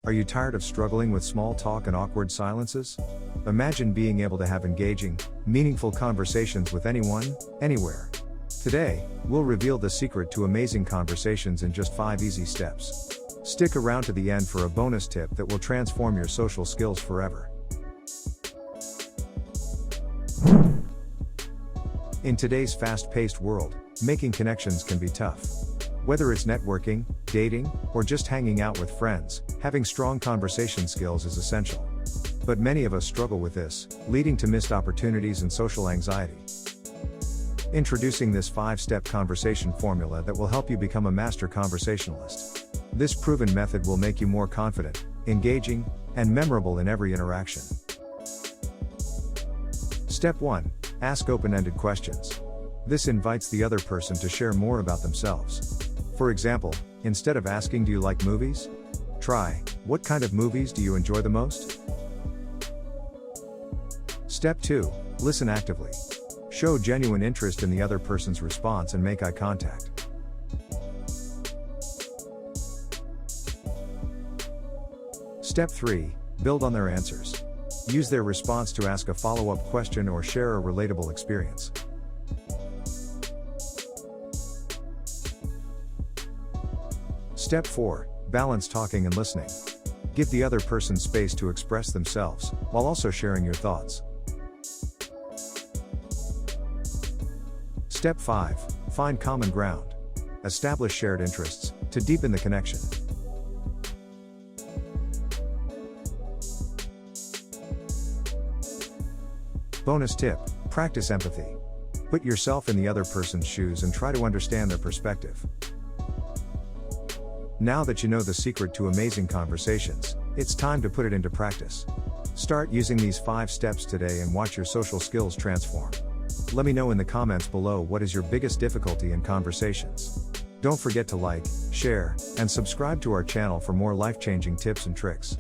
Are you tired of struggling with small talk and awkward silences? Imagine being able to have engaging, meaningful conversations with anyone, anywhere. Today, we'll reveal the secret to amazing conversations in just 5 easy steps. Stick around to the end for a bonus tip that will transform your social skills forever. In today's fast-paced world, making connections can be tough. Whether it's networking, dating, or just hanging out with friends, having strong conversation skills is essential. But many of us struggle with this, leading to missed opportunities and social anxiety. Introducing this 5-step conversation formula that will help you become a master conversationalist. This proven method will make you more confident, engaging, and memorable in every interaction. Step 1. Ask open-ended questions. This invites the other person to share more about themselves. For example, instead of asking, "Do you like movies?" try, "What kind of movies do you enjoy the most?" Step 2. Listen actively. Show genuine interest in the other person's response and make eye contact. Step 3. Build on their answers. Use their response to ask a follow-up question or share a relatable experience. Step 4. Balance talking and listening. Give the other person space to express themselves, while also sharing your thoughts. Step 5. Find common ground. Establish shared interests, to deepen the connection. Bonus tip: practice empathy. Put yourself in the other person's shoes and try to understand their perspective. Now that you know the secret to amazing conversations, it's time to put it into practice. Start using these 5 steps today and watch your social skills transform. Let me know in the comments below what is your biggest difficulty in conversations. Don't forget to like, share, and subscribe to our channel for more life-changing tips and tricks.